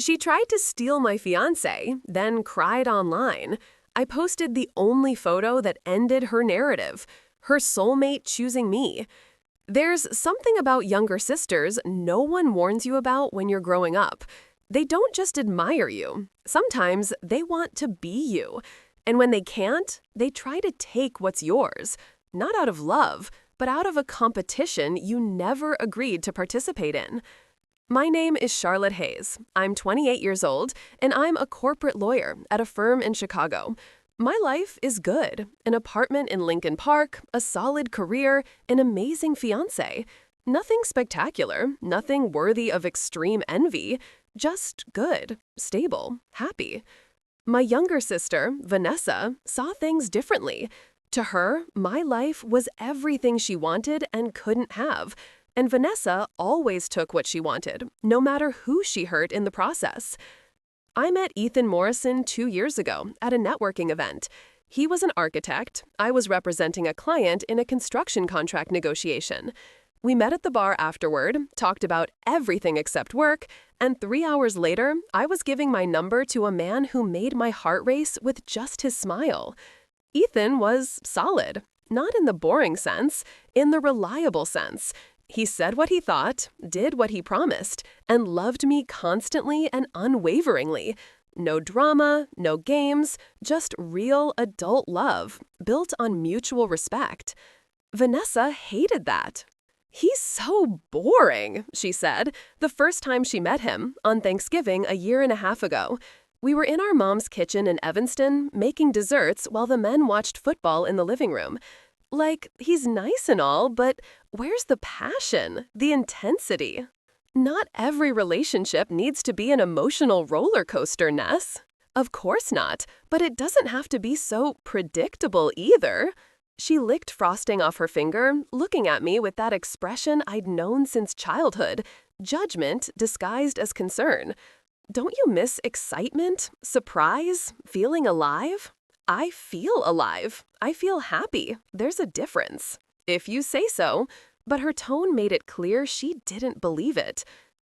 She tried to steal my fiancé, then cried online. I posted the only photo that ended her narrative, her soulmate choosing me. There's something about younger sisters no one warns you about when you're growing up. They don't just admire you. Sometimes they want to be you. And when they can't, they try to take what's yours. Not out of love, but out of a competition you never agreed to participate in. My name is Charlotte Hayes. I'm 28 years old, and I'm a corporate lawyer at a firm in Chicago. My life is good. An apartment in Lincoln Park, a solid career, an amazing fiancé. Nothing spectacular, nothing worthy of extreme envy, just good, stable, happy. My younger sister, Vanessa, saw things differently. To her, my life was everything she wanted and couldn't have. And Vanessa always took what she wanted, no matter who she hurt in the process. I met Ethan Morrison 2 years ago at a networking event. He was an architect. I was representing a client in a construction contract negotiation. We met at the bar afterward, talked about everything except work, and 3 hours later, I was giving my number to a man who made my heart race with just his smile. Ethan was solid, not in the boring sense, in the reliable sense. He said what he thought, did what he promised, and loved me constantly and unwaveringly. No drama, no games, just real adult love, built on mutual respect. Vanessa hated that. "He's so boring," she said, the first time she met him, on Thanksgiving a year and a half ago. We were in our mom's kitchen in Evanston, making desserts while the men watched football in the living room. Like, he's nice and all, but where's the passion, the intensity? Not every relationship needs to be an emotional roller coaster, Ness. Of course not, but it doesn't have to be so predictable either. She licked frosting off her finger, looking at me with that expression I'd known since childhood, judgment disguised as concern. Don't you miss excitement, surprise, feeling alive? I feel alive. I feel happy. There's a difference. If you say so. But her tone made it clear she didn't believe it.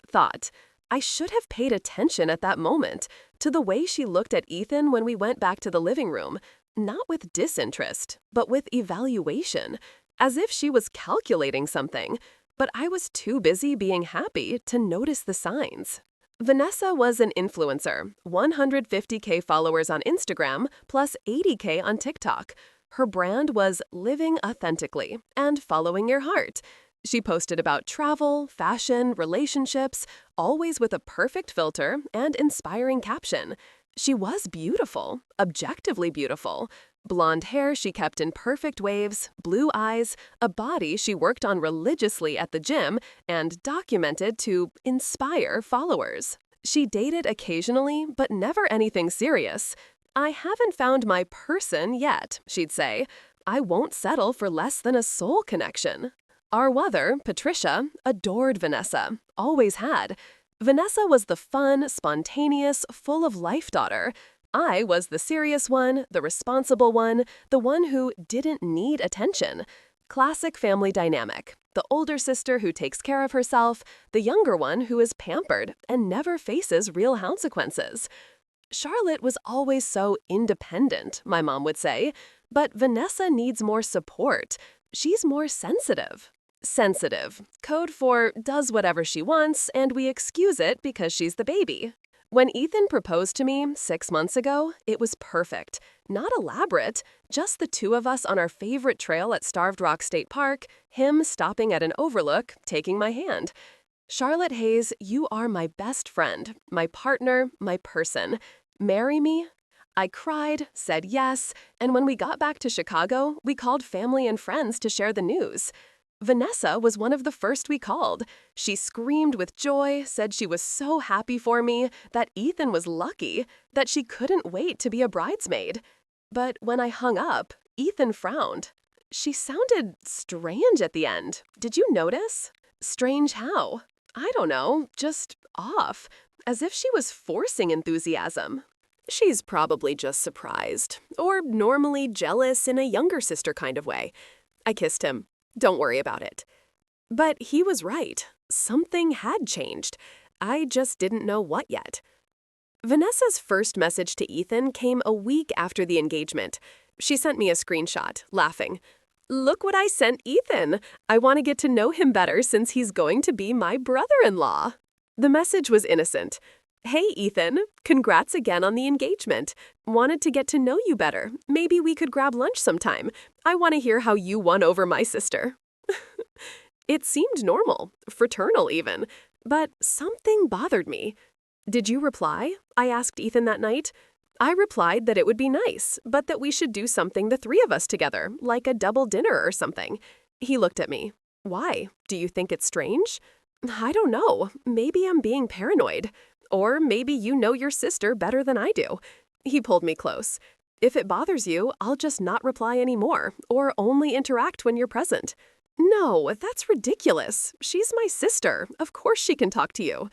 Thought, I should have paid attention at that moment to the way she looked at Ethan when we went back to the living room, not with disinterest, but with evaluation, as if she was calculating something. But I was too busy being happy to notice the signs. Vanessa was an influencer, 150K followers on Instagram, plus 80K on TikTok. Her brand was living authentically and following your heart. She posted about travel, fashion, relationships, always with a perfect filter and inspiring caption. She was beautiful, objectively beautiful. Blonde hair she kept in perfect waves, blue eyes, a body she worked on religiously at the gym and documented to inspire followers. She dated occasionally, but never anything serious. "I haven't found my person yet," she'd say. "I won't settle for less than a soul connection." Our mother, Patricia, adored Vanessa, always had. Vanessa was the fun, spontaneous, full of life daughter. I was the serious one, the responsible one, the one who didn't need attention. Classic family dynamic. The older sister who takes care of herself, the younger one who is pampered and never faces real consequences. Charlotte was always so independent, my mom would say, but Vanessa needs more support. She's more sensitive. Sensitive, code for does whatever she wants and we excuse it because she's the baby. When Ethan proposed to me 6 months ago, it was perfect. Not elaborate, just the two of us on our favorite trail at Starved Rock State Park, him stopping at an overlook, taking my hand. "Charlotte Hayes, you are my best friend, my partner, my person. Marry me?" I cried, said yes, and when we got back to Chicago, we called family and friends to share the news. Vanessa was one of the first we called. She screamed with joy, said she was so happy for me, that Ethan was lucky, that she couldn't wait to be a bridesmaid. But when I hung up, Ethan frowned. She sounded strange at the end. Did you notice? Strange how? I don't know, just off, as if she was forcing enthusiasm. She's probably just surprised, or normally jealous in a younger sister kind of way. I kissed him. Don't worry about it. But he was right. Something had changed. I just didn't know what yet. Vanessa's first message to Ethan came a week after the engagement. She sent me a screenshot, laughing. "Look what I sent Ethan. I want to get to know him better since he's going to be my brother-in-law." The message was innocent. "Hey, Ethan, congrats again on the engagement. Wanted to get to know you better. Maybe we could grab lunch sometime. I want to hear how you won over my sister." It seemed normal, fraternal even, but something bothered me. "Did you reply?" I asked Ethan that night. I replied that it would be nice, but that we should do something the three of us together, like a double dinner or something. He looked at me. "Why? Do you think it's strange?" "I don't know. Maybe I'm being paranoid. Or maybe you know your sister better than I do." He pulled me close. "If it bothers you, I'll just not reply anymore, or only interact when you're present." "No, that's ridiculous. She's my sister. Of course she can talk to you."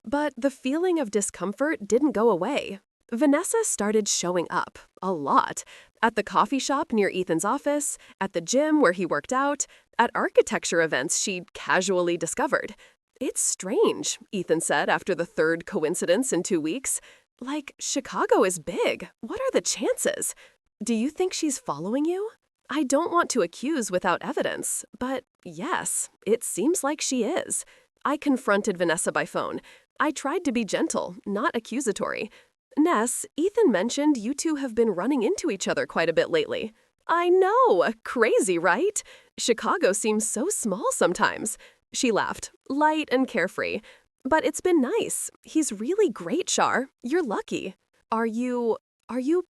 But the feeling of discomfort didn't go away. Vanessa started showing up, a lot, at the coffee shop near Ethan's office, at the gym where he worked out, at architecture events she'd casually discovered. "It's strange," Ethan said after the third coincidence in 2 weeks. "Like, Chicago is big. What are the chances? Do you think she's following you?" I don't want to accuse without evidence, but yes, it seems like she is. I confronted Vanessa by phone. I tried to be gentle, not accusatory. "Ness, Ethan mentioned you two have been running into each other quite a bit lately." "I know, crazy, right? Chicago seems so small sometimes." She laughed, light and carefree. "But it's been nice. He's really great, Char. You're lucky." Are you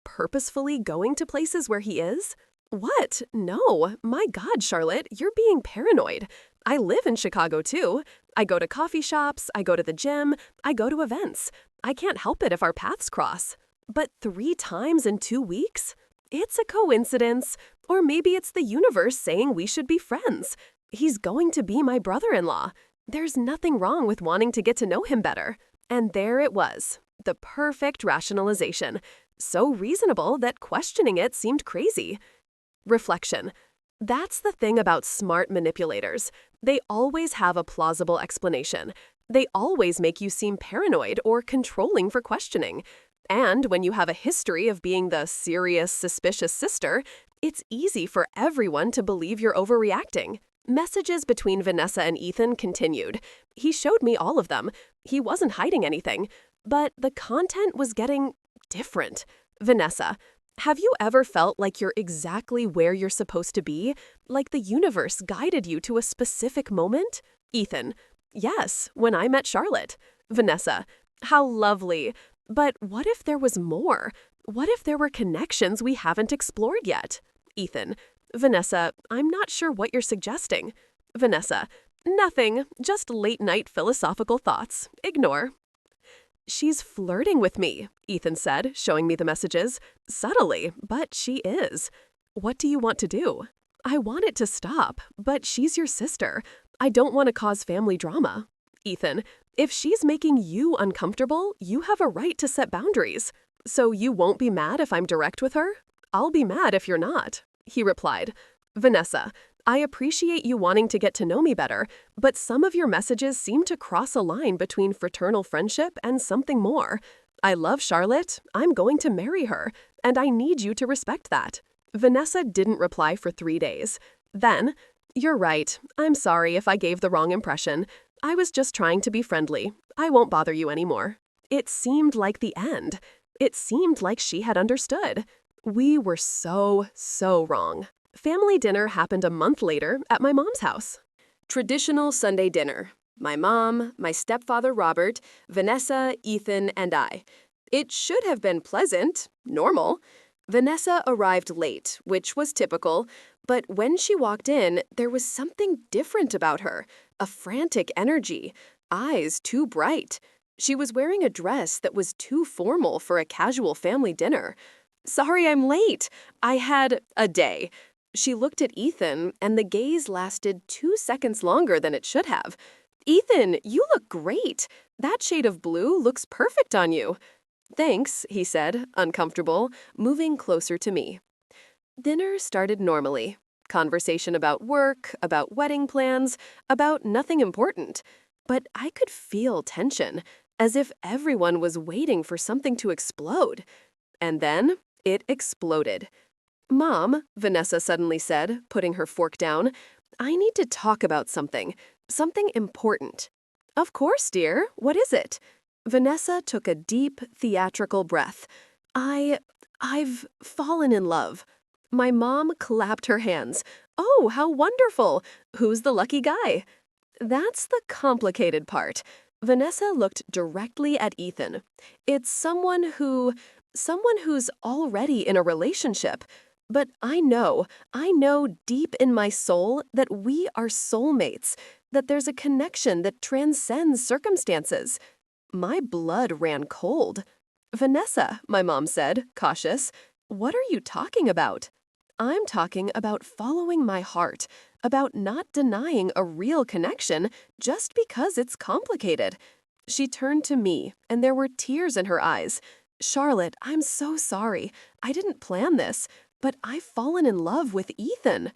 purposefully going to places where he is?" "What? No. My God, Charlotte, you're being paranoid. I live in Chicago too. I go to coffee shops, I go to the gym, I go to events. I can't help it if our paths cross. But 3 times in 2 weeks? It's a coincidence. Or maybe it's the universe saying we should be friends. He's going to be my brother-in-law. There's nothing wrong with wanting to get to know him better." And there it was, the perfect rationalization. So reasonable that questioning it seemed crazy. Reflection. That's the thing about smart manipulators. They always have a plausible explanation. They always make you seem paranoid or controlling for questioning. And when you have a history of being the serious, suspicious sister, it's easy for everyone to believe you're overreacting. Messages between Vanessa and Ethan continued. He showed me all of them. He wasn't hiding anything. But the content was getting different. Vanessa. Have you ever felt like you're exactly where you're supposed to be? Like the universe guided you to a specific moment? Ethan. Yes, when I met Charlotte. Vanessa. How lovely. But what if there was more? What if there were connections we haven't explored yet? Ethan. Vanessa, I'm not sure what you're suggesting. Vanessa. Nothing, just late-night philosophical thoughts. Ignore. "She's flirting with me," Ethan said, showing me the messages. "Subtly, but she is." "What do you want to do?" "I want it to stop, but she's your sister. I don't want to cause family drama." Ethan, "If she's making you uncomfortable, you have a right to set boundaries. So you won't be mad if I'm direct with her?" "I'll be mad if you're not." He replied. Vanessa, "I appreciate you wanting to get to know me better, but some of your messages seem to cross a line between fraternal friendship and something more. I love Charlotte, I'm going to marry her, and I need you to respect that." Vanessa didn't reply for 3 days. Then, "You're right, I'm sorry if I gave the wrong impression. I was just trying to be friendly. I won't bother you anymore." It seemed like the end. It seemed like she had understood. We were so wrong. Family dinner happened a month later at my mom's house. Traditional Sunday dinner. My mom, my stepfather Robert, Vanessa, Ethan, and I. It should have been pleasant, normal. Vanessa arrived late, which was typical, but when she walked in, there was something different about her. A frantic energy, eyes too bright. She was wearing a dress that was too formal for a casual family dinner. "Sorry I'm late. I had a day." She looked at Ethan, and the gaze lasted 2 seconds longer than it should have. "Ethan, you look great. That shade of blue looks perfect on you." "Thanks," he said, uncomfortable, moving closer to me. Dinner started normally. Conversation about work, about wedding plans, about nothing important. But I could feel tension. as if everyone was waiting for something to explode. And then it exploded. "Mom," Vanessa suddenly said, putting her fork down, "I need to talk about something. Something important." "Of course, dear. What is it?" Vanessa took a deep, theatrical breath. I've fallen in love." My mom clapped her hands. "Oh, how wonderful! Who's the lucky guy?" "That's the complicated part." Vanessa looked directly at Ethan. "It's someone who's already in a relationship. But I know deep in my soul that we are soulmates, that there's a connection that transcends circumstances." My blood ran cold. "Vanessa," my mom said, cautious, "what are you talking about?" "I'm talking about following my heart, about not denying a real connection just because it's complicated." She turned to me, and there were tears in her eyes. "Charlotte, I'm so sorry. I didn't plan this, but I've fallen in love with Ethan."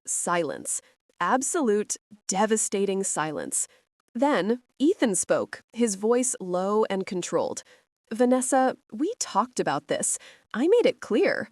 Silence. Absolute, devastating silence. Then Ethan spoke, his voice low and controlled. "Vanessa, we talked about this. I made it clear."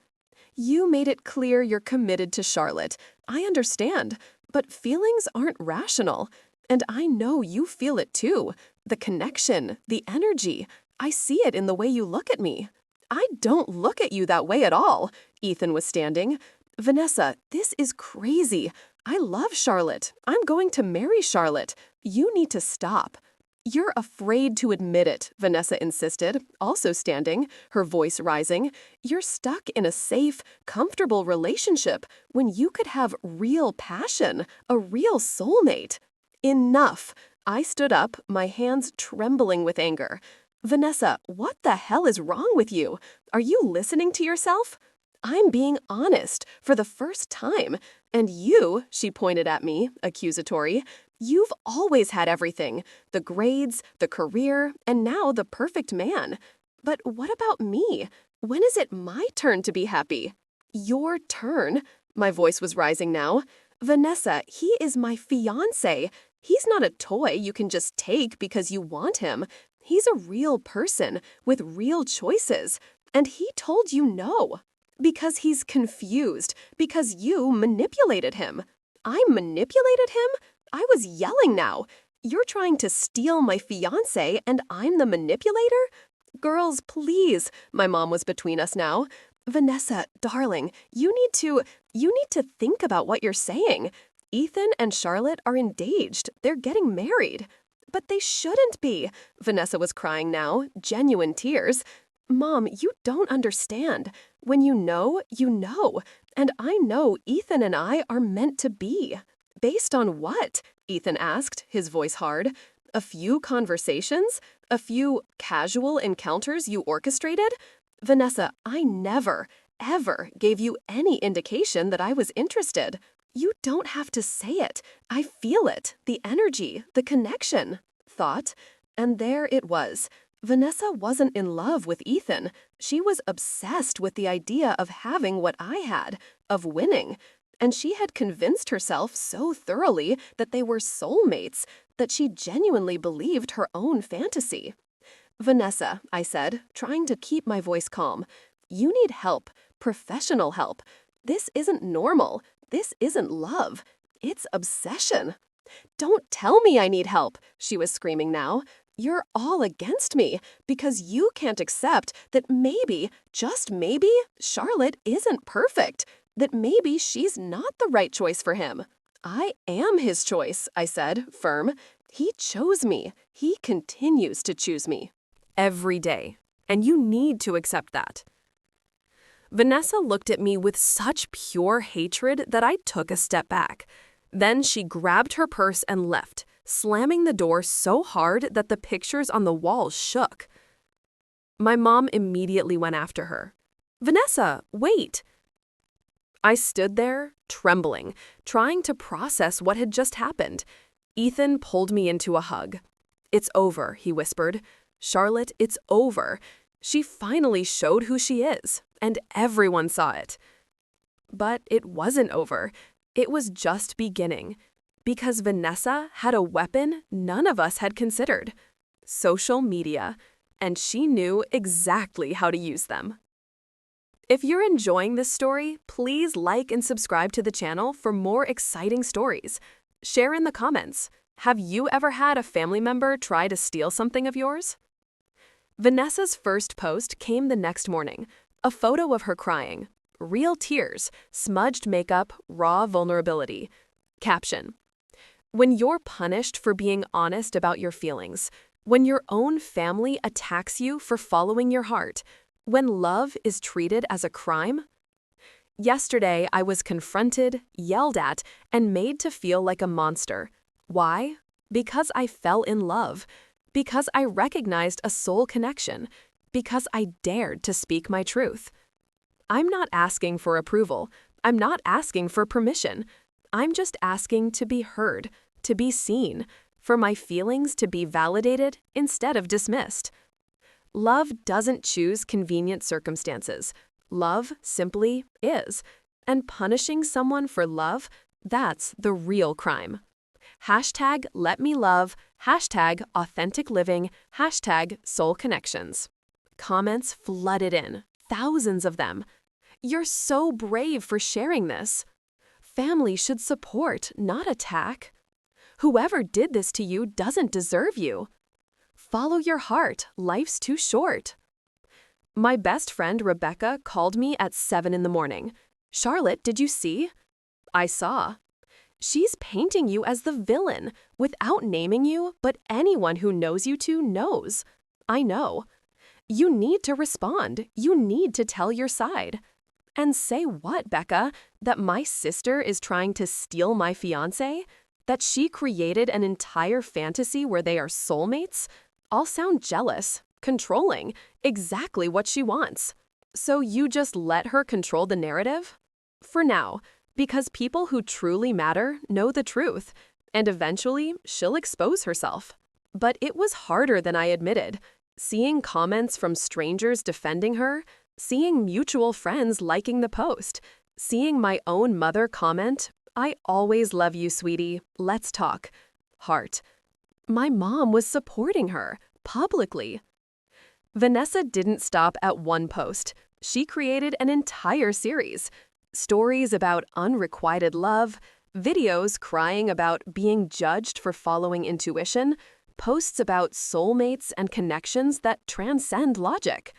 "You made it clear you're committed to Charlotte. I understand, but feelings aren't rational. And I know you feel it too. The connection, the energy. I see it in the way you look at me." "I don't look at you that way at all." Ethan was standing. "Vanessa, this is crazy. I love Charlotte. I'm going to marry Charlotte. You need to stop." "You're afraid to admit it," Vanessa insisted, also standing, her voice rising. "You're stuck in a safe, comfortable relationship when you could have real passion, a real soulmate." "Enough." I stood up, my hands trembling with anger. "Vanessa, what the hell is wrong with you? Are you listening to yourself? I'm being honest for the first time. And you," she pointed at me, accusatory, "you've always had everything. The grades, the career, and now the perfect man. But what about me? When is it my turn to be happy?" "Your turn?" My voice was rising now. "Vanessa, he is my fiancé. He's not a toy you can just take because you want him. He's a real person with real choices. And he told you no. Because he's confused. Because you manipulated him." "I manipulated him?" I was yelling now. "You're trying to steal my fiancé and I'm the manipulator?" "Girls, please." My mom was between us now. "Vanessa, darling, you need to think about what you're saying. Ethan and Charlotte are engaged. They're getting married." "But they shouldn't be." Vanessa was crying now, genuine tears. "Mom, you don't understand. When you know, you know. And I know Ethan and I are meant to be." "Based on what?" Ethan asked, his voice hard. "A few conversations? A few casual encounters you orchestrated?" "Vanessa, I never, ever gave you any indication that I was interested." "You don't have to say it. I feel it, the energy, the connection." Thought. And there it was. Vanessa wasn't in love with Ethan. She was obsessed with the idea of having what I had, of winning. And she had convinced herself so thoroughly that they were soulmates that she genuinely believed her own fantasy. "Vanessa," I said, trying to keep my voice calm, "you need help, professional help. This isn't normal. This isn't love. It's obsession." "Don't tell me I need help," she was screaming now. "You're all against me because you can't accept that maybe, just maybe, Charlotte isn't perfect, that maybe she's not the right choice for him." "I am his choice," I said, firm. "He chose me. He continues to choose me. Every day. And you need to accept that." Vanessa looked at me with such pure hatred that I took a step back. Then she grabbed her purse and left, slamming the door so hard that the pictures on the walls shook. My mom immediately went after her. "Vanessa, wait." I stood there, trembling, trying to process what had just happened. Ethan pulled me into a hug. "It's over," he whispered. "Charlotte, it's over. She finally showed who she is, and everyone saw it." But it wasn't over. It was just beginning. Because Vanessa had a weapon none of us had considered. social media, and she knew exactly how to use them. If you're enjoying this story, please like and subscribe to the channel for more exciting stories. Share in the comments. Have you ever had a family member try to steal something of yours? Vanessa's first post came the next morning. A photo of her crying. Real tears, smudged makeup, raw vulnerability. Caption: when you're punished for being honest about your feelings, when your own family attacks you for following your heart, when love is treated as a crime? Yesterday, I was confronted, yelled at, and made to feel like a monster. Why? Because I fell in love. Because I recognized a soul connection. Because I dared to speak my truth. I'm not asking for approval. I'm not asking for permission. I'm just asking to be heard, to be seen, for my feelings to be validated instead of dismissed. Love doesn't choose convenient circumstances. Love simply is. And punishing someone for love, that's the real crime. Hashtag let me love, hashtag authentic living, hashtag soul connections. Comments flooded in, thousands of them. You're so brave for sharing this. Family should support, not attack. Whoever did this to you doesn't deserve you. Follow your heart, life's too short. My best friend Rebecca called me at 7 in the morning. Charlotte, did you see? I saw. She's painting you as the villain, without naming you, but anyone who knows you to knows. I know. You need to respond. You need to tell your side. And say what, Becca? That my sister is trying to steal my fiancé? That she created an entire fantasy where they are soulmates? I'll sound jealous, controlling, exactly what she wants. So you just let her control the narrative? For now, because people who truly matter know the truth, and eventually she'll expose herself. But it was harder than I admitted. Seeing comments from strangers defending her, seeing mutual friends liking the post, seeing my own mother comment, "I always love you, sweetie. Let's talk." Heart. My mom was supporting her, publicly. Vanessa didn't stop at one post. She created an entire series. Stories about unrequited love, videos crying about being judged for following intuition, posts about soulmates and connections that transcend logic.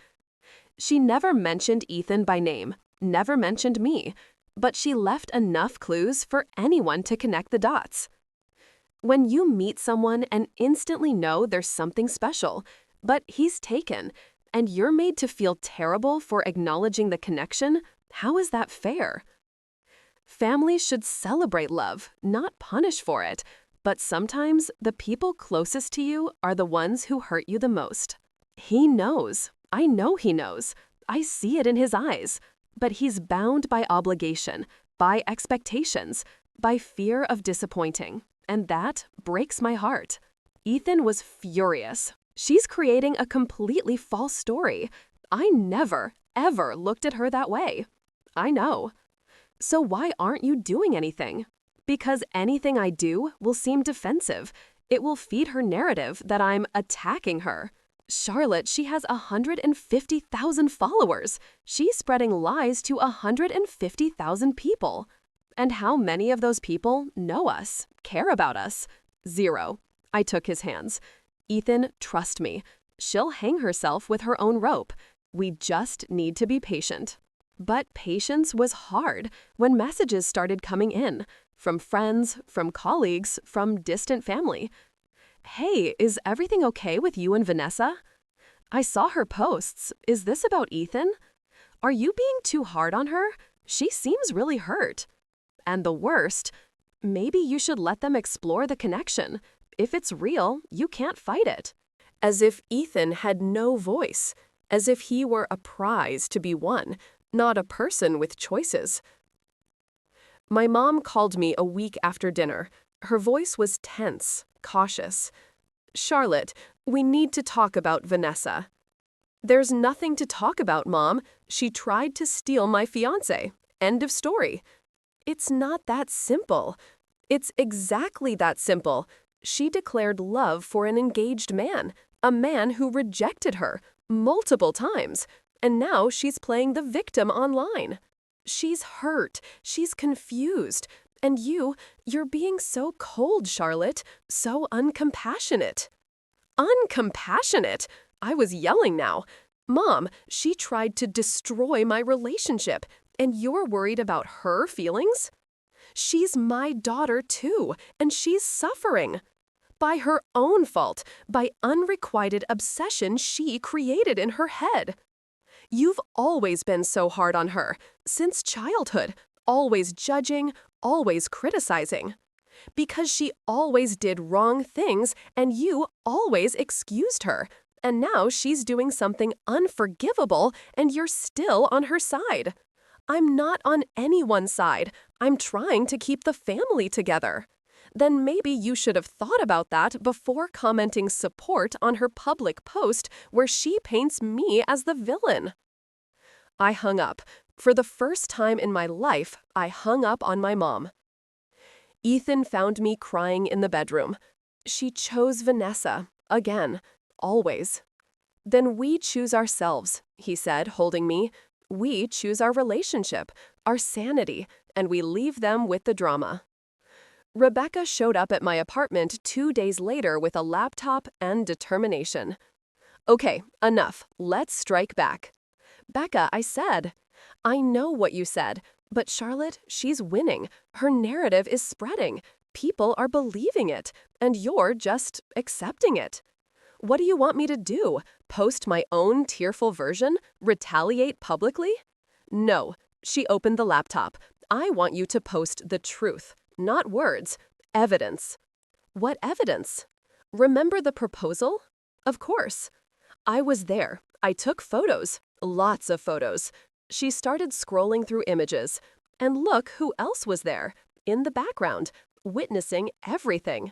She never mentioned Ethan by name, never mentioned me, but she left enough clues for anyone to connect the dots. When you meet someone and instantly know there's something special, but he's taken, and you're made to feel terrible for acknowledging the connection, how is that fair? Families should celebrate love, not punish for it, but sometimes the people closest to you are the ones who hurt you the most. He knows. I know he knows. I see it in his eyes. But he's bound by obligation, by expectations, by fear of disappointing. And that breaks my heart. Ethan was furious. She's creating a completely false story. I never, ever looked at her that way. I know. So why aren't you doing anything? Because anything I do will seem defensive. It will feed her narrative that I'm attacking her. Charlotte, she has 150,000 followers. She's spreading lies to 150,000 people. And how many of those people know us, care about us? 0. I took his hands. Ethan, trust me. She'll hang herself with her own rope. We just need to be patient. But patience was hard when messages started coming in, from friends, from colleagues, from distant family. Hey, is everything okay with you and Vanessa? I saw her posts. Is this about Ethan? Are you being too hard on her? She seems really hurt. And the worst, maybe you should let them explore the connection. If it's real, you can't fight it. As if Ethan had no voice, as if he were a prize to be won, not a person with choices. My mom called me a week after dinner. Her voice was tense, cautious. Charlotte, we need to talk about Vanessa. There's nothing to talk about, Mom. She tried to steal my fiancé. End of story. It's not that simple. It's exactly that simple. She declared love for an engaged man. A man who rejected her multiple times, and now she's playing the victim online. She's hurt, she's confused, and you're being so cold, Charlotte, so uncompassionate. Uncompassionate? I was yelling now. Mom, she tried to destroy my relationship, and you're worried about her feelings? She's my daughter too, and she's suffering. By her own fault, by unrequited obsession she created in her head. You've always been so hard on her, since childhood, always judging, always criticizing. Because she always did wrong things and you always excused her. And now she's doing something unforgivable and you're still on her side. I'm not on anyone's side. I'm trying to keep the family together. Then maybe you should have thought about that before commenting support on her public post where she paints me as the villain. I hung up. For the first time in my life, I hung up on my mom. Ethan found me crying in the bedroom. She chose Vanessa, again, always. Then we choose ourselves, he said, holding me. We choose our relationship, our sanity, and we leave them with the drama. Rebecca showed up at my apartment 2 days later with a laptop and determination. Okay, enough. Let's strike back. Becca, I said. I know what you said, but Charlotte, she's winning. Her narrative is spreading. People are believing it, and you're just accepting it. What do you want me to do? Post my own tearful version? Retaliate publicly? No. She opened the laptop. I want you to post the truth. Not words, evidence. What evidence? Remember the proposal? Of course. I was there. I took photos, lots of photos. She started scrolling through images. And look who else was there, in the background, witnessing everything.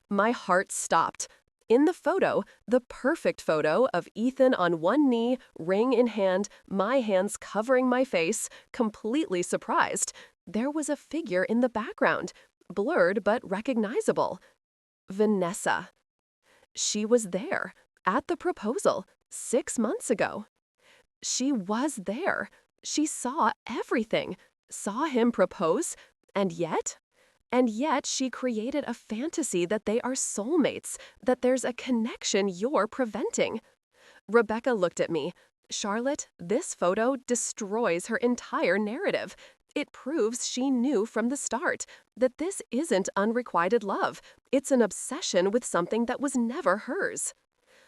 My heart stopped. In the photo, the perfect photo of Ethan on one knee, ring in hand, my hands covering my face, completely surprised, there was a figure in the background, blurred but recognizable. Vanessa. She was there, at the proposal, 6 months ago. She was there. She saw everything, saw him propose, and yet she created a fantasy that they are soulmates, that there's a connection you're preventing. Rebecca looked at me. Charlotte, this photo destroys her entire narrative. It proves she knew from the start that this isn't unrequited love. It's an obsession with something that was never hers.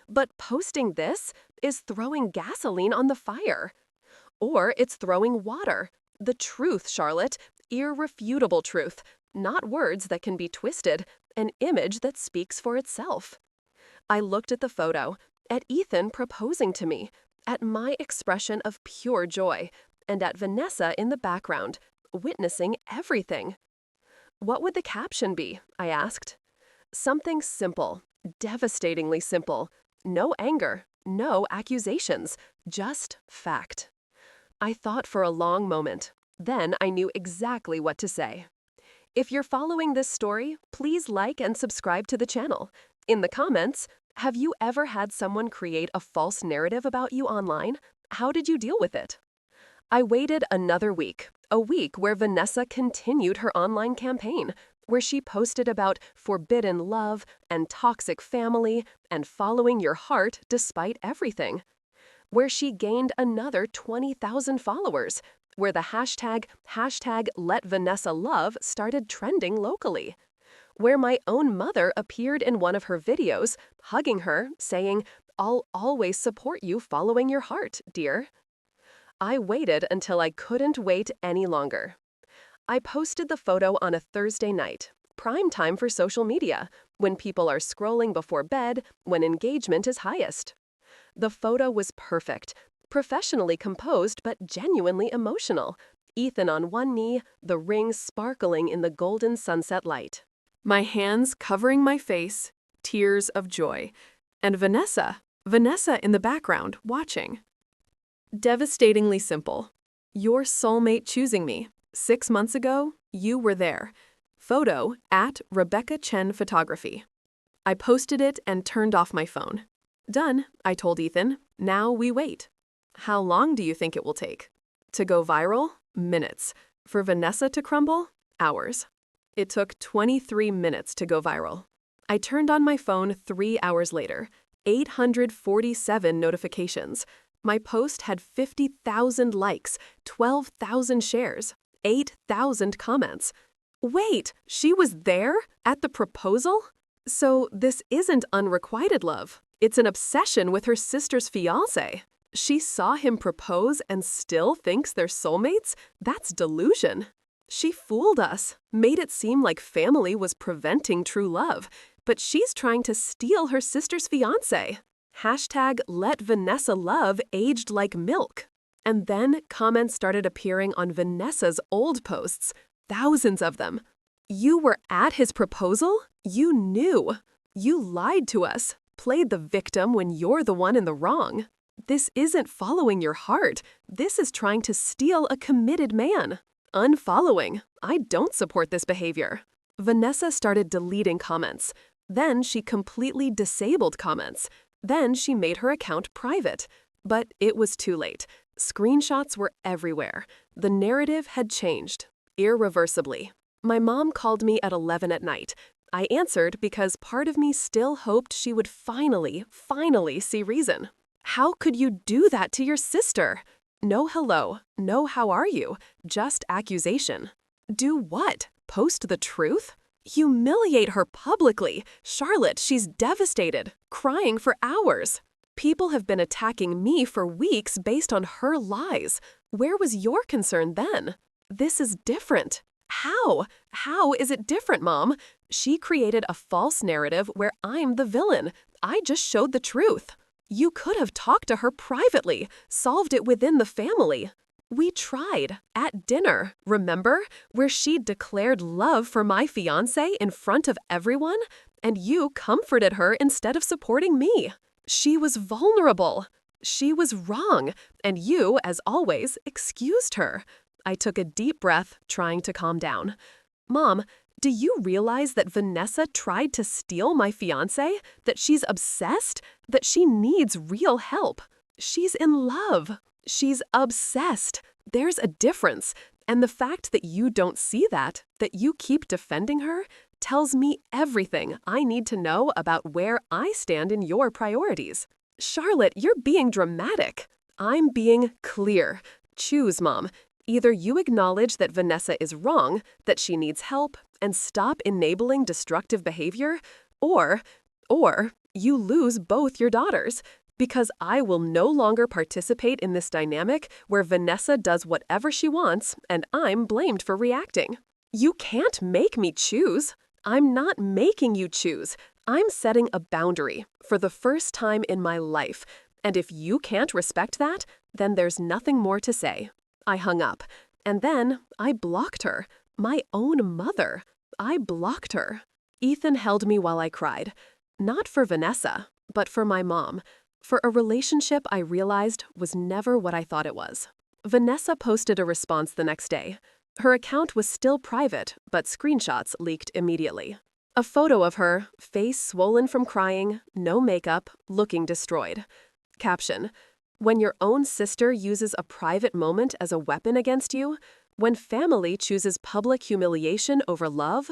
But posting this is throwing gasoline on the fire. Or it's throwing water. The truth, Charlotte, irrefutable truth. Not words that can be twisted, an image that speaks for itself. I looked at the photo, at Ethan proposing to me, at my expression of pure joy, and at Vanessa in the background, witnessing everything. What would the caption be? I asked. Something simple, devastatingly simple. No anger, no accusations, just fact. I thought for a long moment. Then I knew exactly what to say. If you're following this story, please like and subscribe to the channel. In the comments, have you ever had someone create a false narrative about you online? How did you deal with it? I waited another week, a week where Vanessa continued her online campaign, where she posted about forbidden love and toxic family and following your heart despite everything, where she gained another 20,000 followers, where the hashtag #LetVanessaLove started trending locally, where my own mother appeared in one of her videos, hugging her, saying, "I'll always support you following your heart, dear." I waited until I couldn't wait any longer. I posted the photo on a Thursday night, prime time for social media, when people are scrolling before bed, when engagement is highest. The photo was perfect, professionally composed but genuinely emotional. Ethan on one knee, the ring sparkling in the golden sunset light. My hands covering my face, tears of joy. And Vanessa in the background, watching. Devastatingly simple. Your soulmate choosing me. 6 months ago, you were there. Photo @Rebecca Chen Photography. I posted it and turned off my phone. Done, I told Ethan. Now we wait. How long do you think it will take? To go viral? Minutes. For Vanessa to crumble? Hours. It took 23 minutes to go viral. I turned on my phone 3 hours later. 847 notifications. My post had 50,000 likes, 12,000 shares, 8,000 comments. Wait, she was there? At the proposal? So this isn't unrequited love. It's an obsession with her sister's fiancé. She saw him propose and still thinks they're soulmates? That's delusion. She fooled us, made it seem like family was preventing true love, but she's trying to steal her sister's fiancé. Hashtag let Vanessa love aged like milk. And then comments started appearing on Vanessa's old posts, thousands of them. You were at his proposal? You knew. You lied to us, played the victim when you're the one in the wrong. This isn't following your heart. This is trying to steal a committed man. Unfollowing. I don't support this behavior. Vanessa started deleting comments. Then she completely disabled comments. Then she made her account private. But it was too late. Screenshots were everywhere. The narrative had changed. Irreversibly. My mom called me at 11 at night. I answered because part of me still hoped she would finally see reason. How could you do that to your sister? No hello, no how are you, just accusation. Do what? Post the truth? Humiliate her publicly. Charlotte, she's devastated, crying for hours. People have been attacking me for weeks based on her lies. Where was your concern then? This is different. How? How is it different, Mom? She created a false narrative where I'm the villain. I just showed the truth. You could have talked to her privately, solved it within the family. We tried, at dinner, remember? Where she declared love for my fiancé in front of everyone, and you comforted her instead of supporting me. She was vulnerable. She was wrong, and you, as always, excused her. I took a deep breath, trying to calm down. Mom, do you realize that Vanessa tried to steal my fiancé? That she's obsessed? That she needs real help? She's in love. She's obsessed. There's a difference. And the fact that you don't see that you keep defending her, tells me everything I need to know about where I stand in your priorities. Charlotte, you're being dramatic. I'm being clear. Choose, Mom. Either you acknowledge that Vanessa is wrong, that she needs help, and stop enabling destructive behavior, or you lose both your daughters, because I will no longer participate in this dynamic where Vanessa does whatever she wants and I'm blamed for reacting. You can't make me choose. I'm not making you choose. I'm setting a boundary for the first time in my life, and if you can't respect that, then there's nothing more to say. I hung up, and then I blocked her. My own mother. I blocked her. Ethan held me while I cried. Not for Vanessa, but for my mom. For a relationship I realized was never what I thought it was. Vanessa posted a response the next day. Her account was still private, but screenshots leaked immediately. A photo of her, face swollen from crying, no makeup, looking destroyed. Caption: when your own sister uses a private moment as a weapon against you, when family chooses public humiliation over love.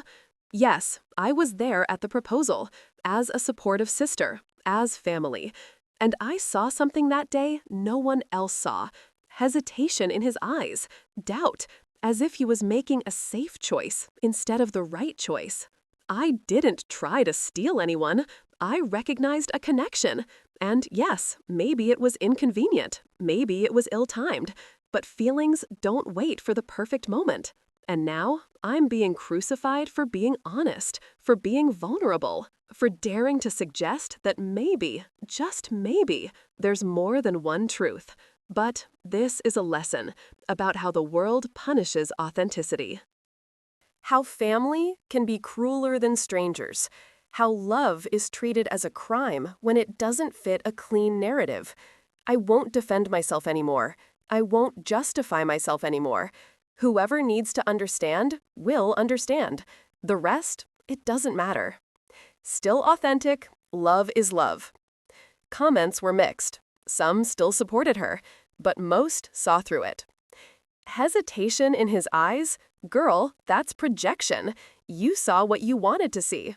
Yes, I was there at the proposal, as a supportive sister, as family. And I saw something that day no one else saw. Hesitation in his eyes, doubt, as if he was making a safe choice instead of the right choice. I didn't try to steal anyone. I recognized a connection. And yes, maybe it was inconvenient. Maybe it was ill-timed. But feelings don't wait for the perfect moment. And now I'm being crucified for being honest, for being vulnerable, for daring to suggest that maybe, just maybe, there's more than one truth. But this is a lesson about how the world punishes authenticity. How family can be crueler than strangers. How love is treated as a crime when it doesn't fit a clean narrative. I won't defend myself anymore. I won't justify myself anymore. Whoever needs to understand will understand. The rest, it doesn't matter. Still authentic, love is love. Comments were mixed. Some still supported her, but most saw through it. Hesitation in his eyes? Girl, that's projection. You saw what you wanted to see.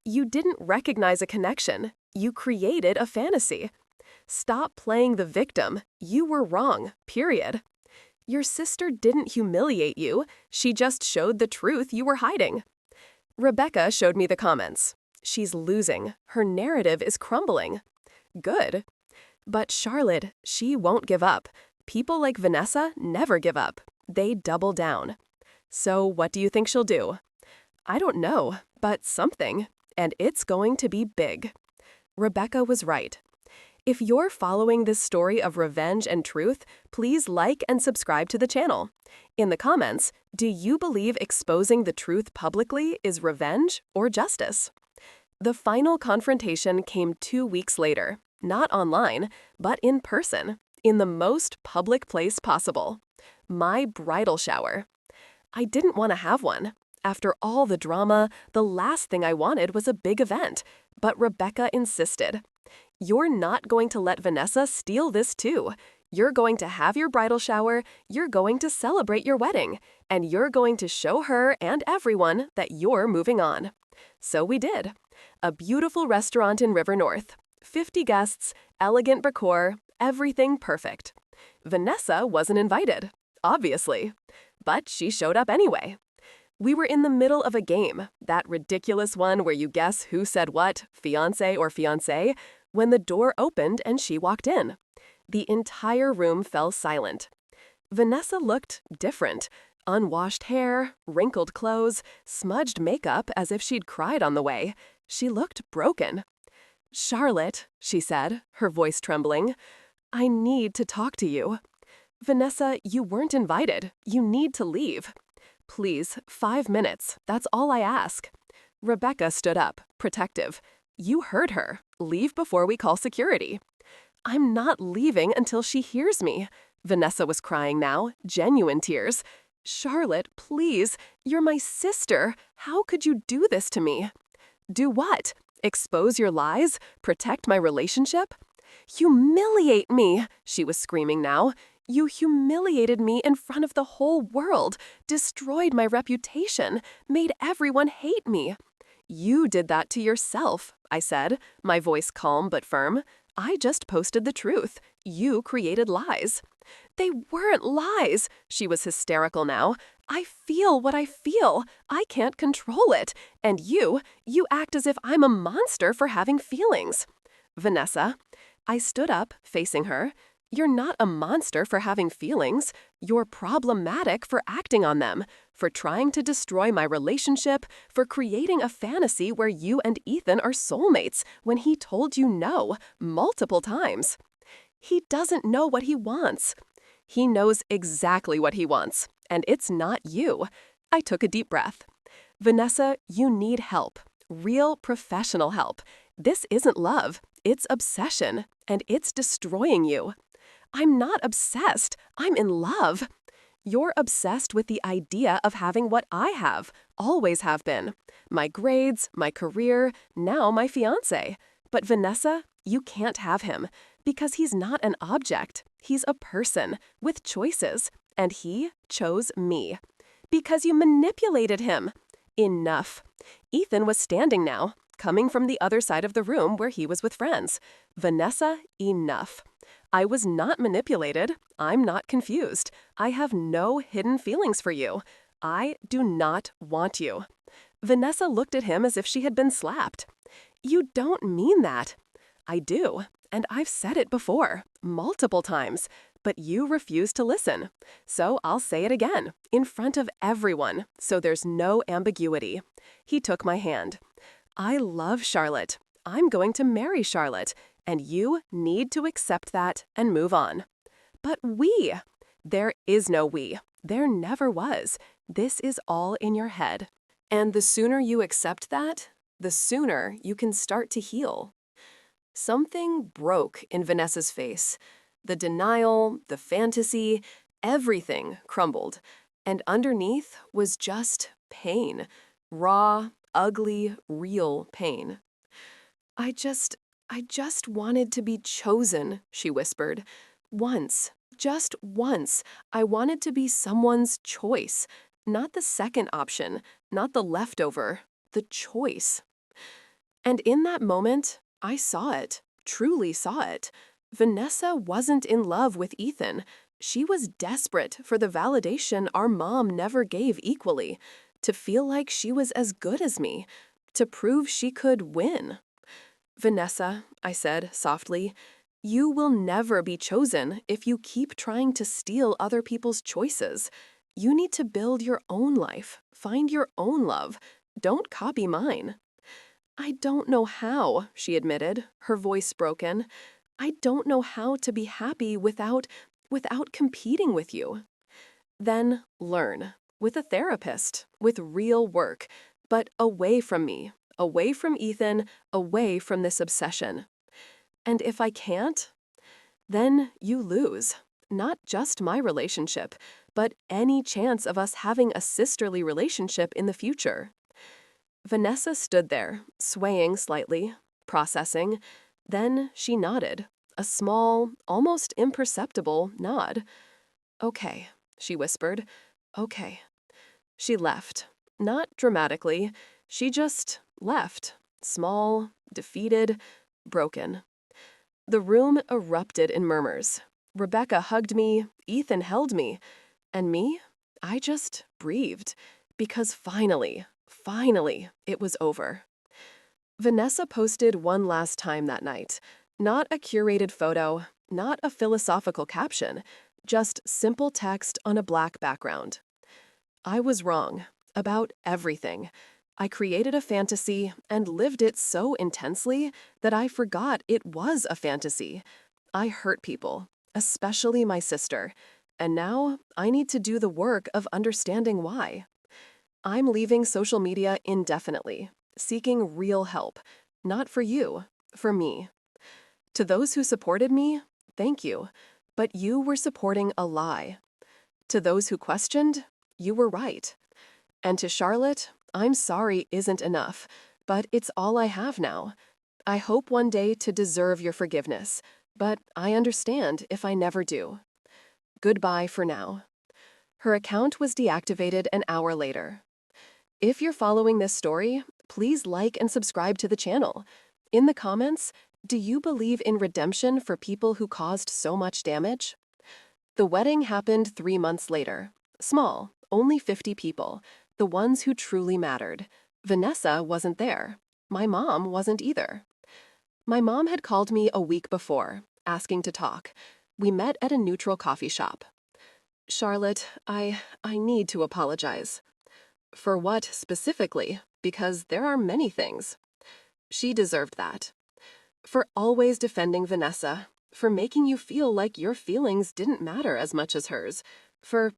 You didn't recognize a connection. You created a fantasy. Stop playing the victim. You were wrong, period. Your sister didn't humiliate you. She just showed the truth you were hiding. Rebecca showed me the comments. She's losing. Her narrative is crumbling. Good. But Charlotte, she won't give up. People like Vanessa never give up. They double down. So what do you think she'll do? I don't know, but something. And it's going to be big. Rebecca was right. If you're following this story of revenge and truth, please like and subscribe to the channel. In the comments, do you believe exposing the truth publicly is revenge or justice? The final confrontation came 2 weeks later, not online, but in person, in the most public place possible. My bridal shower. I didn't want to have one. After all the drama, the last thing I wanted was a big event, but Rebecca insisted. You're not going to let Vanessa steal this too. You're going to have your bridal shower, you're going to celebrate your wedding, and you're going to show her and everyone that you're moving on. So we did. A beautiful restaurant in River North. 50 guests, elegant decor, everything perfect. Vanessa wasn't invited, obviously, but she showed up anyway. We were in the middle of a game, that ridiculous one where you guess who said what, fiancé or fiancé, when the door opened and she walked in. The entire room fell silent. Vanessa looked different. Unwashed hair, wrinkled clothes, smudged makeup as if she'd cried on the way. She looked broken. Charlotte, she said, her voice trembling, I need to talk to you. Vanessa, you weren't invited. You need to leave. Please, 5 minutes. That's all I ask. Rebecca stood up, protective. You heard her. Leave before we call security. I'm not leaving until she hears me. Vanessa was crying now, genuine tears. Charlotte, please, you're my sister. How could you do this to me? Do what? Expose your lies? Protect my relationship? Humiliate me, she was screaming now. You humiliated me in front of the whole world, destroyed my reputation, made everyone hate me. You did that to yourself, I said, my voice calm but firm. I just posted the truth. You created lies. They weren't lies. She was hysterical now. I feel what I feel. I can't control it. And you act as if I'm a monster for having feelings. Vanessa. I stood up, facing her. You're not a monster for having feelings. You're problematic for acting on them, for trying to destroy my relationship, for creating a fantasy where you and Ethan are soulmates when he told you no multiple times. He doesn't know what he wants. He knows exactly what he wants, and it's not you. I took a deep breath. Vanessa, you need help. Real professional help. This isn't love. It's obsession, and it's destroying you. I'm not obsessed. I'm in love. You're obsessed with the idea of having what I have, always have been. My grades, my career, now my fiancé. But Vanessa, you can't have him because he's not an object. He's a person with choices, and he chose me. Because you manipulated him. Enough. Ethan was standing now, coming from the other side of the room where he was with friends. Vanessa, enough. I was not manipulated. I'm not confused. I have no hidden feelings for you. I do not want you. Vanessa looked at him as if she had been slapped. You don't mean that. I do, and I've said it before, multiple times, but you refuse to listen. So I'll say it again, in front of everyone, so there's no ambiguity. He took my hand. I love Charlotte. I'm going to marry Charlotte. And you need to accept that and move on. But we. There is no we. There never was. This is all in your head. And the sooner you accept that, the sooner you can start to heal. Something broke in Vanessa's face. The denial, the fantasy, everything crumbled. And underneath was just pain. Raw, ugly, real pain. I just wanted to be chosen, she whispered. Once, just once, I wanted to be someone's choice. Not the second option, not the leftover, the choice. And in that moment, I saw it, truly saw it. Vanessa wasn't in love with Ethan. She was desperate for the validation our mom never gave equally, to feel like she was as good as me, to prove she could win. Vanessa, I said softly, you will never be chosen if you keep trying to steal other people's choices. You need to build your own life, find your own love. Don't copy mine. I don't know how, she admitted, her voice broken. I don't know how to be happy without competing with you. Then learn, with a therapist, with real work, but away from me, away from Ethan, away from this obsession. And if I can't, then you lose. Not just my relationship, but any chance of us having a sisterly relationship in the future. Vanessa stood there, swaying slightly, processing. Then she nodded, a small, almost imperceptible nod. Okay, she whispered. Okay. She left. Not dramatically. She just left. Small, defeated, broken. The room erupted in murmurs. Rebecca hugged me, Ethan held me, and me? I just breathed, because finally, it was over. Vanessa posted one last time that night. Not a curated photo, not a philosophical caption, just simple text on a black background. I was wrong about everything. I created a fantasy and lived it so intensely that I forgot it was a fantasy. I hurt people, especially my sister, and now I need to do the work of understanding why. I'm leaving social media indefinitely, seeking real help, not for you, for me. To those who supported me, thank you, but you were supporting a lie. To those who questioned, you were right. And to Charlotte, I'm sorry isn't enough, but it's all I have now. I hope one day to deserve your forgiveness, but I understand if I never do. Goodbye for now. Her account was deactivated an hour later. If you're following this story, please like and subscribe to the channel. In the comments, do you believe in redemption for people who caused so much damage? The wedding happened 3 months later. Small, only 50 people, the ones who truly mattered. Vanessa wasn't there. My mom wasn't either. My mom had called me a week before, asking to talk. We met at a neutral coffee shop. Charlotte, I need to apologize. For what specifically? Because there are many things. She deserved that. For always defending Vanessa, for making you feel like your feelings didn't matter as much as hers, for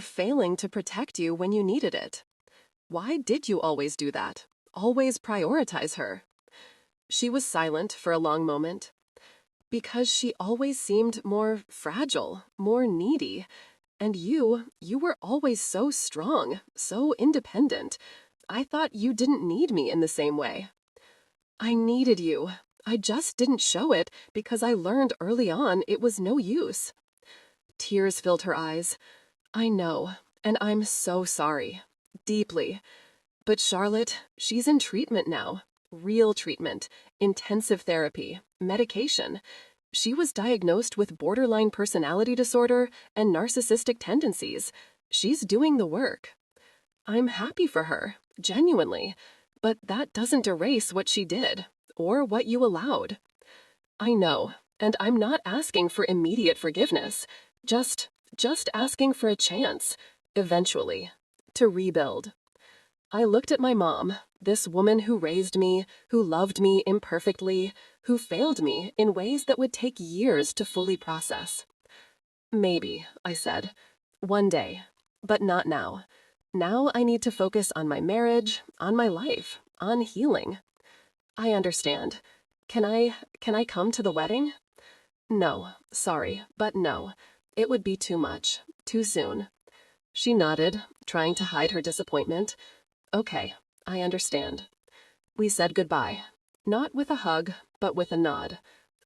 failing to protect you when you needed it. Why did you always do that? Always prioritize her? She was silent for a long moment. Because she always seemed more fragile, more needy. And you were always so strong, so independent. I thought you didn't need me in the same way. I needed you. I just didn't show it because I learned early on it was no use. Tears filled her eyes. I know, and I'm so sorry. Deeply. But Charlotte, she's in treatment now. Real treatment. Intensive therapy. Medication. She was diagnosed with borderline personality disorder and narcissistic tendencies. She's doing the work. I'm happy for her, genuinely. But that doesn't erase what she did, or what you allowed. I know, and I'm not asking for immediate forgiveness. Just asking for a chance, eventually, to rebuild. I looked at my mom, this woman who raised me, who loved me imperfectly, who failed me in ways that would take years to fully process. Maybe, I said, one day, but not now. Now I need to focus on my marriage, on my life, on healing. I understand. Can I come to the wedding? No, sorry, but no. It would be too much, too soon. She nodded, trying to hide her disappointment. Okay, I understand. We said goodbye. Not with a hug, but with a nod.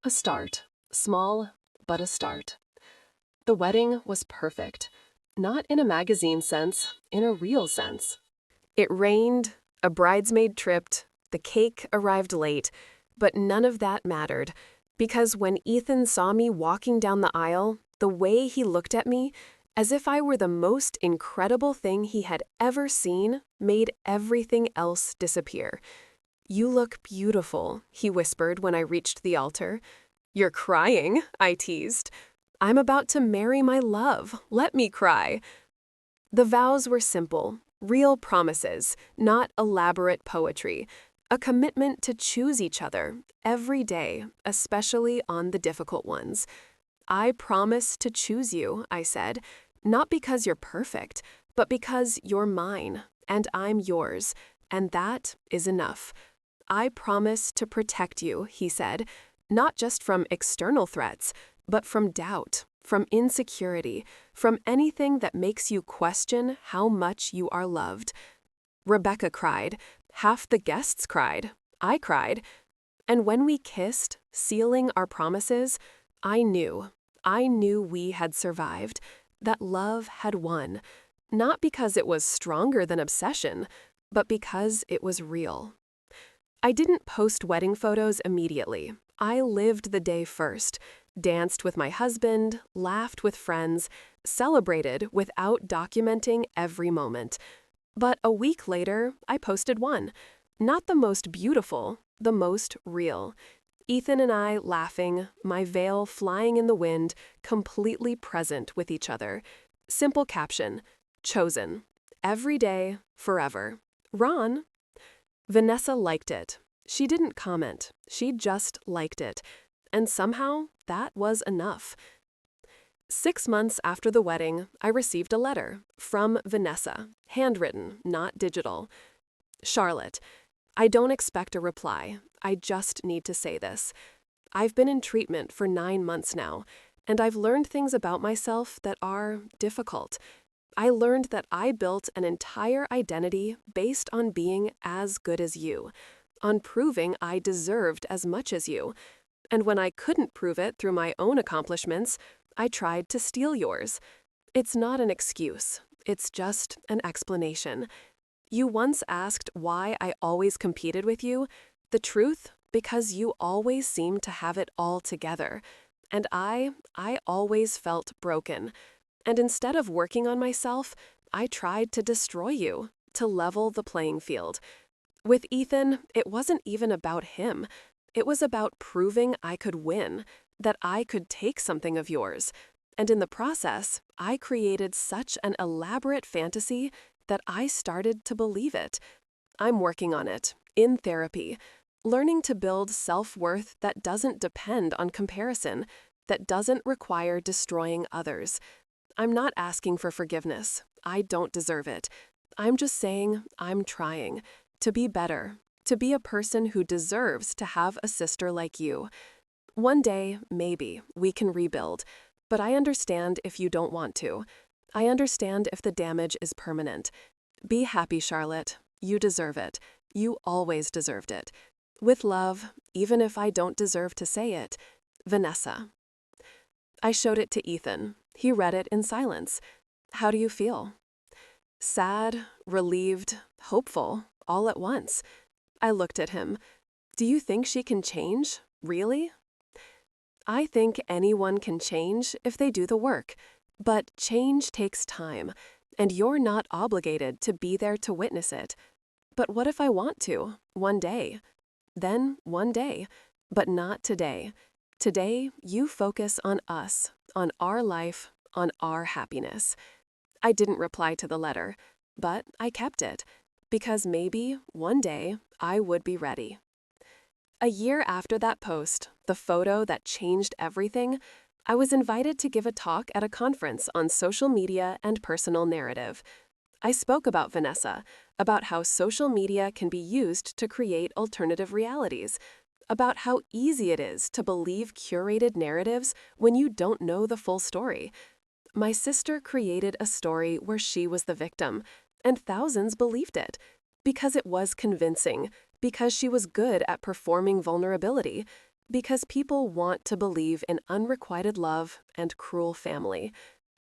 A start. Small, but a start. The wedding was perfect. Not in a magazine sense, in a real sense. It rained, a bridesmaid tripped, the cake arrived late, but none of that mattered, because when Ethan saw me walking down the aisle, the way he looked at me, as if I were the most incredible thing he had ever seen, made everything else disappear. "You look beautiful," he whispered when I reached the altar. "You're crying," I teased. "I'm about to marry my love. Let me cry." The vows were simple, real promises, not elaborate poetry. A commitment to choose each other every day, especially on the difficult ones. "I promise to choose you," I said, "not because you're perfect, but because you're mine, and I'm yours, and that is enough. I promise to protect you," he said, "not just from external threats, but from doubt, from insecurity, from anything that makes you question how much you are loved." Rebecca cried. Half the guests cried. I cried. And when we kissed, sealing our promises, I knew we had survived, that love had won, not because it was stronger than obsession, but because it was real. I didn't post wedding photos immediately. I lived the day first, danced with my husband, laughed with friends, celebrated without documenting every moment. But a week later, I posted one. Not the most beautiful, the most real. Ethan and I laughing, my veil flying in the wind, completely present with each other. Simple caption, chosen. Every day, forever. Ron? Vanessa liked it. She didn't comment. She just liked it. And somehow, that was enough. 6 months after the wedding, I received a letter from Vanessa, handwritten, not digital. "Charlotte, I don't expect a reply. I just need to say this. I've been in treatment for 9 months now, and I've learned things about myself that are difficult. I learned that I built an entire identity based on being as good as you, on proving I deserved as much as you. And when I couldn't prove it through my own accomplishments, I tried to steal yours. It's not an excuse. It's just an explanation. You once asked why I always competed with you. The truth, because you always seemed to have it all together. And I always felt broken. And instead of working on myself, I tried to destroy you, to level the playing field. With Ethan, it wasn't even about him. It was about proving I could win, that I could take something of yours. And in the process, I created such an elaborate fantasy that I started to believe it. I'm working on it, in therapy, learning to build self-worth that doesn't depend on comparison, that doesn't require destroying others. I'm not asking for forgiveness. I don't deserve it. I'm just saying I'm trying to be better, to be a person who deserves to have a sister like you. One day, maybe, we can rebuild, but I understand if you don't want to. I understand if the damage is permanent. Be happy, Charlotte. You deserve it. You always deserved it. With love, even if I don't deserve to say it, Vanessa. I showed it to Ethan. He read it in silence. "How do you feel?" Sad, relieved, hopeful, all at once. I looked at him. "Do you think she can change? Really?" I think anyone can change if they do the work, but change takes time, and you're not obligated to be there to witness it. But what if I want to, one day? Then one day, but not today. Today, you focus on us, on our life, on our happiness. I didn't reply to the letter, but I kept it, because maybe, one day, I would be ready. A year after that post, the photo that changed everything, I was invited to give a talk at a conference on social media and personal narrative. I spoke about Vanessa, about how social media can be used to create alternative realities, about how easy it is to believe curated narratives when you don't know the full story. My sister created a story where she was the victim, and thousands believed it, because it was convincing, because she was good at performing vulnerability, because people want to believe in unrequited love and cruel family.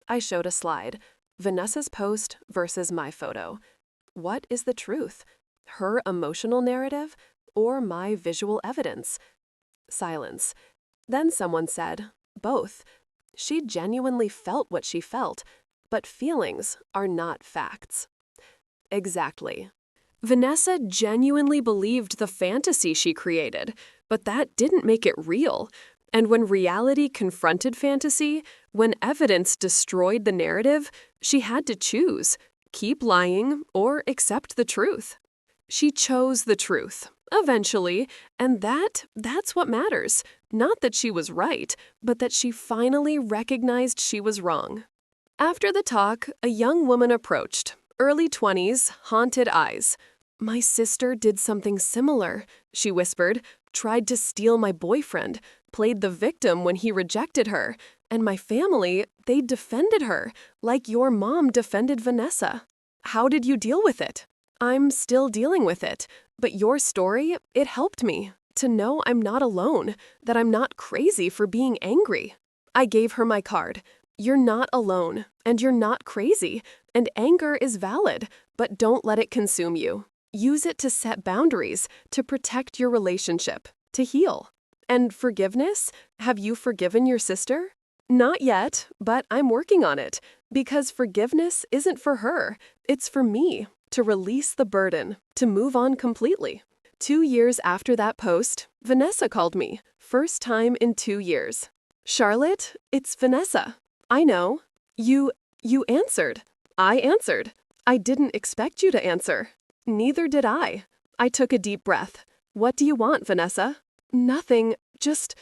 I showed a slide. Vanessa's post versus my photo. What is the truth? Her emotional narrative or my visual evidence? Silence. Then someone said, both. She genuinely felt what she felt, but feelings are not facts. Exactly. Vanessa genuinely believed the fantasy she created, but that didn't make it real. And when reality confronted fantasy, when evidence destroyed the narrative, she had to choose, keep lying or accept the truth. She chose the truth, eventually, and that's what matters. Not that she was right, but that she finally recognized she was wrong. After the talk, a young woman approached, early 20s, haunted eyes. My sister did something similar, she whispered, tried to steal my boyfriend, played the victim when he rejected her, and my family, they defended her, like your mom defended Vanessa. How did you deal with it? I'm still dealing with it, but your story, it helped me to know I'm not alone, that I'm not crazy for being angry. I gave her my card. You're not alone, and you're not crazy, and anger is valid, but don't let it consume you. Use it to set boundaries, to protect your relationship, to heal. And forgiveness? Have you forgiven your sister? Not yet, but I'm working on it, because forgiveness isn't for her, it's for me, to release the burden, to move on completely. 2 years after that post, Vanessa called me, first time in 2 years. Charlotte, it's Vanessa. I know. You answered. I answered. I didn't expect you to answer. Neither did I. I took a deep breath. What do you want, Vanessa? Nothing. Just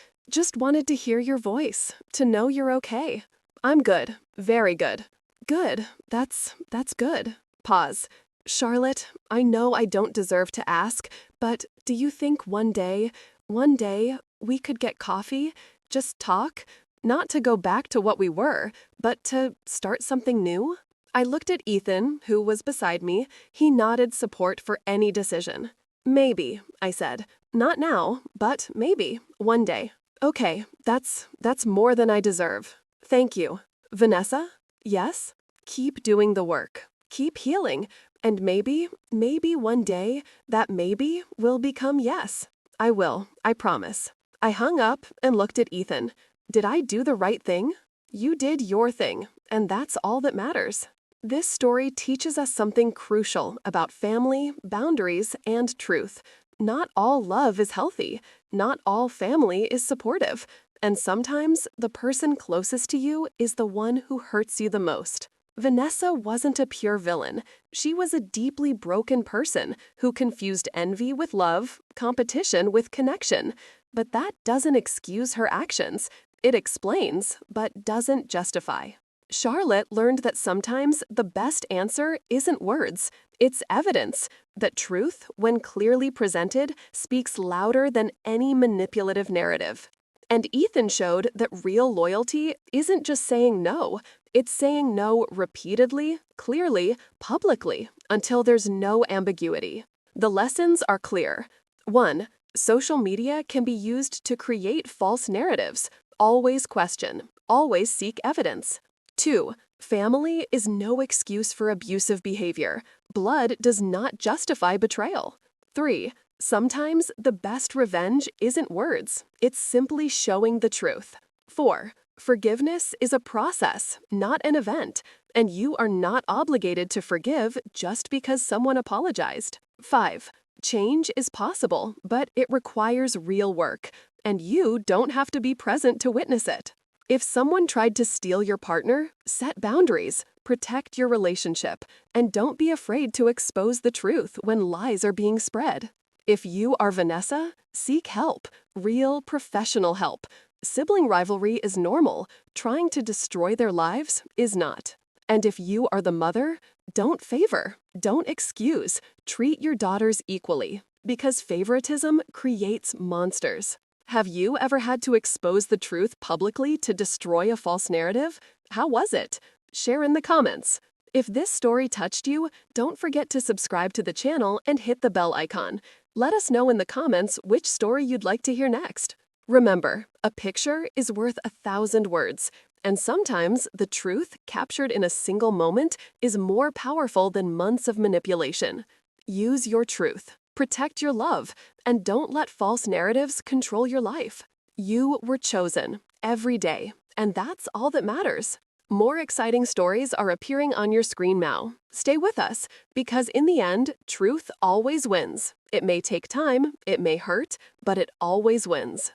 wanted to hear your voice, to know you're okay. I'm good. Very good. Good. That's good. Pause. Charlotte, I know I don't deserve to ask, but do you think one day, we could get coffee, just talk, not to go back to what we were, but to start something new? I looked at Ethan, who was beside me. He nodded support for any decision. Maybe, I said. Not now, but maybe, one day. Okay, that's more than I deserve. Thank you. Vanessa? Yes? Keep doing the work. Keep healing. And maybe one day, that maybe will become yes. I will, I promise. I hung up and looked at Ethan. Did I do the right thing? You did your thing, and that's all that matters. This story teaches us something crucial about family, boundaries, and truth. Not all love is healthy. Not all family is supportive. And sometimes the person closest to you is the one who hurts you the most. Vanessa wasn't a pure villain. She was a deeply broken person who confused envy with love, competition with connection. But that doesn't excuse her actions. It explains, but doesn't justify. Charlotte learned that sometimes the best answer isn't words, it's evidence. That truth, when clearly presented, speaks louder than any manipulative narrative. And Ethan showed that real loyalty isn't just saying no, it's saying no repeatedly, clearly, publicly, until there's no ambiguity. The lessons are clear. 1. Social media can be used to create false narratives. Always question. Always seek evidence. 2. Family is no excuse for abusive behavior. Blood does not justify betrayal. 3. Sometimes the best revenge isn't words. It's simply showing the truth. 4. Forgiveness is a process, not an event, and you are not obligated to forgive just because someone apologized. 5. Change is possible, but it requires real work, and you don't have to be present to witness it. If someone tried to steal your partner, set boundaries, protect your relationship, and don't be afraid to expose the truth when lies are being spread. If you are Vanessa, seek help, real professional help. Sibling rivalry is normal. Trying to destroy their lives is not. And if you are the mother, don't favor, don't excuse, treat your daughters equally, because favoritism creates monsters. Have you ever had to expose the truth publicly to destroy a false narrative? How was it? Share in the comments. If this story touched you, don't forget to subscribe to the channel and hit the bell icon. Let us know in the comments which story you'd like to hear next. Remember, a picture is worth 1,000 words, and sometimes the truth captured in a single moment is more powerful than months of manipulation. Use your truth, protect your love, and don't let false narratives control your life. You were chosen every day, and that's all that matters. More exciting stories are appearing on your screen now. Stay with us, because in the end, truth always wins. It may take time, it may hurt, but it always wins.